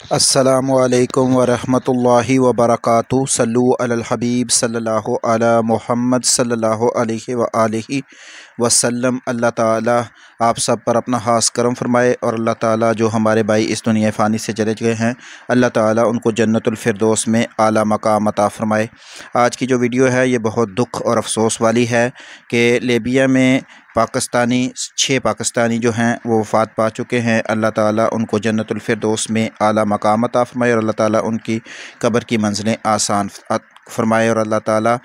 अस्सलामु अलैकुम वरहमतुल्लाहि वबरकातुहू। सल्लु अलल हबीब सल्लल्लाहु अला मुहम्मद सल्लल्लाहु अलैहि व आलिहि वसल्लम। अल्लाह ताला आप सब पर अपना खास करम फरमाए और अल्लाह ताला जो हमारे भाई इस दुनिया फ़ानी से चले गए हैं, अल्लाह ताला उनको जन्नतुल फिरदौस में आला मकाम अता फरमाए। आज की जो वीडियो है ये बहुत दुख और अफसोस वाली है कि लीबिया में पाकिस्तानी 6 पाकिस्तानी जो हैं वो वफ़ात पा चुके हैं। अल्लाह ताला उनको जन्नतुल फिरदौस में आला मकाम अता फरमाए और अल्लाह ताला उनकी कब्र की मंज़िलें आसान फरमाए और अल्लाह ताला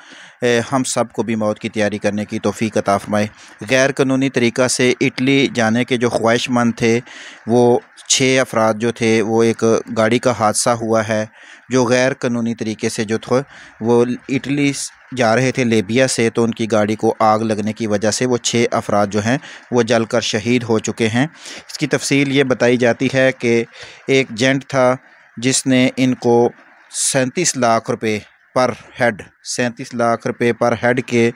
हम सब को भी मौत की तैयारी करने की तौफ़ीक अता फरमाए। गैर कानूनी तरीक़ा से इटली जाने के जो ख्वाहिशमंद थे वो 6 अफराद जो थे, वो एक गाड़ी का हादसा हुआ है जो गैर कानूनी तरीके से जो थे वो इटली जा रहे थे लीबिया से, तो उनकी गाड़ी को आग लगने की वजह से वो 6 अफराद जो हैं वो जलकर शहीद हो चुके हैं। इसकी तफसील ये बताई जाती है कि एक जेंट था जिसने इनको 37 लाख रुपए पर हेड 37 लाख रुपए पर हेड के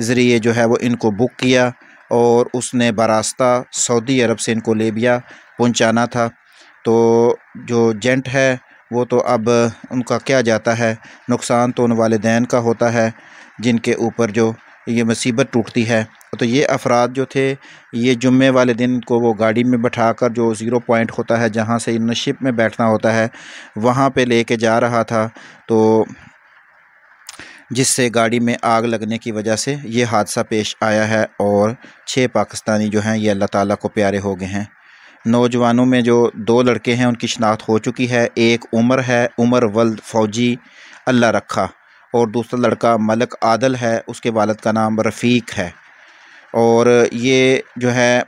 ज़रिए जो है वो इनको बुक किया और उसने बरास्ता सऊदी अरब से इनको लीबिया पहुंचाना था। तो जो जेंट है वो तो अब उनका क्या जाता है, नुकसान तो उन वालिदैन का होता है जिनके ऊपर जो ये मुसीबत टूटती है। तो ये अफराद जो थे ये जुम्मे वाले दिन को वो गाड़ी में बैठाकर जो 0 पॉइंट होता है जहाँ से इन शिप में बैठना होता है वहाँ पे लेके जा रहा था, तो जिससे गाड़ी में आग लगने की वजह से ये हादसा पेश आया है और 6 पाकिस्तानी जो हैं ये अल्लाह ताला को प्यारे हो गए हैं। नौजवानों में जो 2 लड़के हैं उनकी शनाख्त हो चुकी है। एक उमर है, उमर वल्द फ़ौजी अल्लाह रखा, और दूसरा लड़का मलक आदल है, उसके वालिद का नाम रफ़ीक है। और ये जो है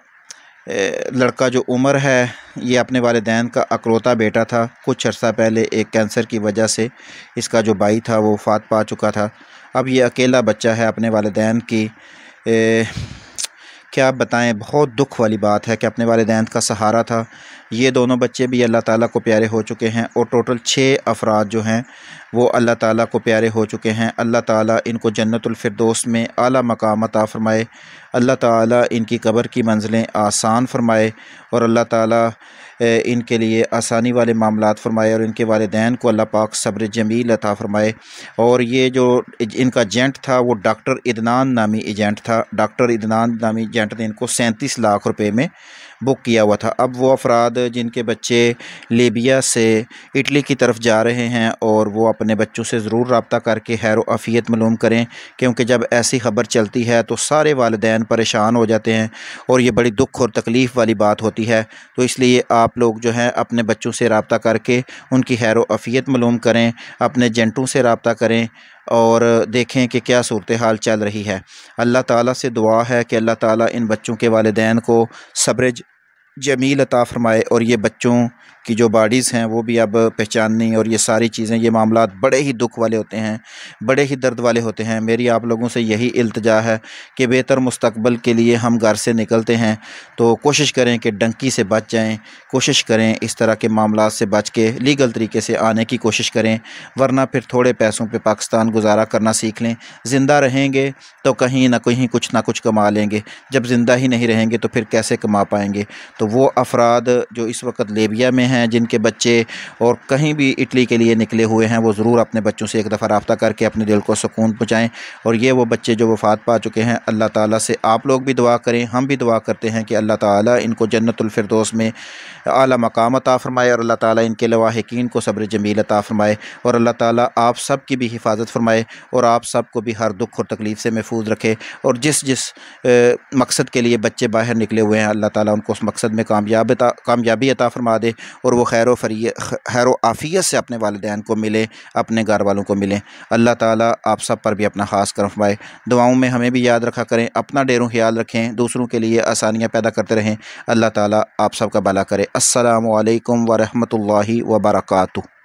लड़का जो उमर है ये अपने वालिदैन का अकलौता बेटा था। कुछ अर्सा पहले एक कैंसर की वजह से इसका जो भाई था वो वफ़ात पा चुका था। अब ये अकेला बच्चा है अपने वालिदैन की। क्या बताएं, बहुत दुख वाली बात है कि अपने वालिदैन का सहारा था। ये दोनों बच्चे भी अल्लाह ताला को प्यारे हो चुके हैं और टोटल 6 अफराद जो हैं वो अल्लाह ताला को प्यारे हो चुके हैं। अल्लाह ताला इनको जन्नतुल फिरदौस में आला मकाम अता फ़रमाए। अल्लाह ताला इनकी कब्र की मंज़िलें आसान फ़रमाए और अल्लाह ताला इनके लिए आसानी वाले मामलात फ़रमाए और इनके वालिदैन को अल्लाह पाक सब्र जमील अता फ़रमाए। और ये जो इनका एजेंट था वो डॉक्टर इदनान नामी एजेंट था। डॉक्टर इदनान नामी एजेंट ने इनको 37 लाख रुपए में बुक किया हुआ था। अब वो अफराद जिनके बच्चे लीबिया से इटली की तरफ जा रहे हैं और वो अपने बच्चों से ज़रूर रब्ता करके खैर व आफ़ियत मालूम करें, क्योंकि जब ऐसी ख़बर चलती है तो सारे वालिदैन परेशान हो जाते हैं और ये बड़ी दुख और तकलीफ़ वाली बात होती है। तो इसलिए आप लोग जो हैं अपने बच्चों से रब्ता करके उनकी खैर व आफ़ियत मालूम करें, अपने एजेंटों से रब्ता करें और देखें कि क्या सूरत हाल चल रही है। अल्लाह ताला से दुआ है कि अल्लाह ताला इन बच्चों के वालिदैन को सब्र जमील अता फ़रमाए और ये बच्चों की जो बॉडीज़ हैं वो भी अब पहचाननी और ये सारी चीज़ें, ये मामलात बड़े ही दुख वाले होते हैं, बड़े ही दर्द वाले होते हैं। मेरी आप लोगों से यही इल्तिजा है कि बेहतर मुस्तकबिल के लिए हम घर से निकलते हैं तो कोशिश करें कि डंकी से बच जाएं, कोशिश करें इस तरह के मामलात से बच के लीगल तरीके से आने की कोशिश करें, वरना फिर थोड़े पैसों पे पाकिस्तान गुजारा करना सीख लें। ज़िंदा रहेंगे तो कहीं ना कहीं कुछ ना कुछ कमा लेंगे, जब ज़िंदा ही नहीं रहेंगे तो फिर कैसे कमा पाएंगे। तो वो अफराद जो इस वक्त लीबिया में हैं जिनके बच्चे और कहीं भी इटली के लिए निकले हुए हैं वो ज़रूर अपने बच्चों से एक दफ़ा रब्ता करके अपने दिल को सुकून पहुँचाएँ। और ये वो बच्चे जो वफ़ात पा चुके हैं, अल्लाह ताला से आप लोग भी दुआ करें, हम भी दुआ करते हैं कि अल्लाह ताला इनको जन्नतुल फिरदौस में आला मकाम अता फ़रमाए और अल्लाह ताला इनके लवाहिकीन को सब्र जमील अता फ़रमाए और अल्लाह ताला आप सब की भी हिफाजत फरमाए और आप सब को भी हर दुख और तकलीफ़ से महफूज रखे। और जिस मकसद के लिए बच्चे बाहर निकले हुए हैं अल्लाह ताला उनको उस मकसद में कामयाबी अता फ़रमा दे और वो खैर व आफ़ियत से अपने वालिदैन को मिले, अपने घर वालों को मिलें। अल्लाह ताला आप सब पर भी अपना ख़ास करम फरमाए। दुआओं में हमें भी याद रखा करें, अपना ढेरों ख्याल रखें, दूसरों के लिए आसानियाँ पैदा करते रहें। अल्लाह ताला आप सब का भला करे। अस्सलामु अलैकुम व रहमतुल्लाहि व बरकातुहू।